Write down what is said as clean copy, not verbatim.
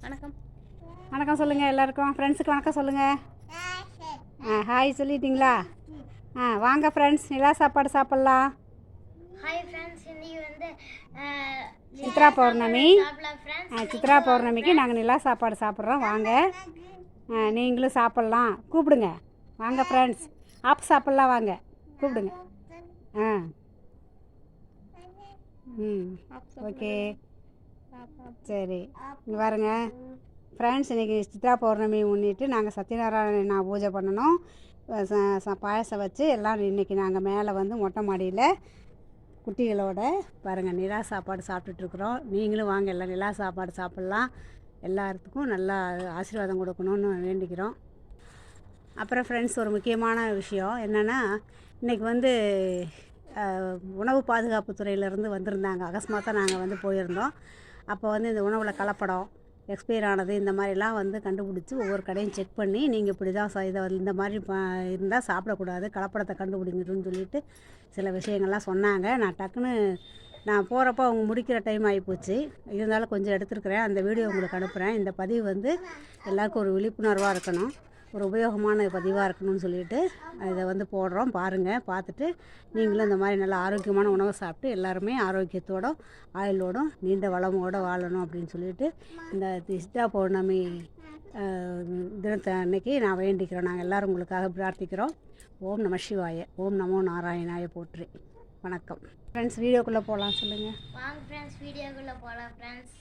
வணக்கம். வணக்கம் சொல்லுங்கள் எல்லாருக்கும். ஃப்ரெண்ட்ஸுக்கு வணக்கம் சொல்லுங்கள். ஹாய் சொல்லிட்டீங்களா? வாங்க ஃப்ரெண்ட்ஸ், நிலா சாப்பாடு சாப்பிட்லாம். ஹாய் ஃப்ரெண்ட்ஸ், இன்னைக்கு வந்து சித்ரா பௌர்ணமி. ஃப்ரெண்ட்ஸ். சித்ரா பௌர்ணமிக்கு நாங்கள் நிலா சாப்பாடு சாப்பிட்றோம். வாங்க, நீங்களும் சாப்பிட்லாம். கூப்பிடுங்க. வாங்க ஃப்ரெண்ட்ஸ், சாப்பிட்லாம். வாங்க, கூப்பிடுங்க. ஓகே, சரி. இங்கே பாருங்க ஃப்ரெண்ட்ஸ், இன்றைக்கி சித்ரா பௌர்ணமி முன்னிட்டு நாங்கள் சத்யநாராயண பூஜை பண்ணணும். பாயசம் வச்சு எல்லாம் இன்றைக்கி நாங்கள் மேலே வந்து மொட்டை மாடியில் குட்டிகளோட பாருங்கள் நிலா சாப்பாடு சாப்பிட்டுட்ருக்குறோம். நீங்களும் வாங்க, எல்லாம் நிலா சாப்பாடு சாப்பிட்லாம். எல்லாத்துக்கும் நல்லா ஆசீர்வாதம் கொடுக்கணும்னு வேண்டிக்கிறோம். அப்புறம் ஃப்ரெண்ட்ஸ், ஒரு முக்கியமான விஷயம் என்னென்னா, இன்றைக்கி வந்து உணவு பாதுகாப்பு துறையிலேருந்து வந்திருந்தாங்க. அகஸ்மாத்தாக நாங்கள் வந்து போயிருந்தோம். அப்போ வந்து இந்த உணவில் கலப்படம், எக்ஸ்பயர் ஆனது, இந்த மாதிரிலாம் வந்து கண்டுபிடிச்சி ஒவ்வொரு கடையும் செக் பண்ணி, நீங்கள் இப்படி தான் இதை இந்த மாதிரி இருந்தால் சாப்பிடக்கூடாது, கலப்படத்தை கண்டுபிடிங்கன்னு சொல்லிட்டு சில விஷயங்கள்லாம் சொன்னாங்க. நான் டக்குன்னு போகிறப்போ அவங்க முடிக்கிற டைம் ஆகிப்போச்சு. இருந்தாலும் கொஞ்சம் எடுத்துருக்குறேன். அந்த வீடியோ உங்களுக்கு அனுப்புகிறேன். இந்த பதிவு வந்து எல்லாருக்கும் ஒரு விழிப்புணர்வாக இருக்கணும், ஒரு உபயோகமான பதிவாக இருக்கணும்னு சொல்லிட்டு இதை வந்து போடுறோம். பாருங்கள், பார்த்துட்டு நீங்களும் இந்த மாதிரி நல்ல ஆரோக்கியமான உணவை சாப்பிட்டு எல்லாருமே ஆரோக்கியத்தோடும் ஆயுளோடும் நீண்ட வளமோடு வாழணும் அப்படின்னு சொல்லிட்டு இந்த சித்ரா பௌர்ணமி தினத்தை அன்னைக்கு நான் வேண்டிக்கிறோம். நாங்கள் எல்லோரும் உங்களுக்காக பிரார்த்திக்கிறோம். ஓம் நம சிவாய, ஓம் நமோ நாராயணாய போற்றி. வணக்கம் ஃப்ரெண்ட்ஸ். வீடியோக்குள்ளே போகலாம். சொல்லுங்கள். வாங்க ஃப்ரெண்ட்ஸ், வீடியோக்குள்ளே போகலாம் ஃப்ரெண்ட்ஸ்.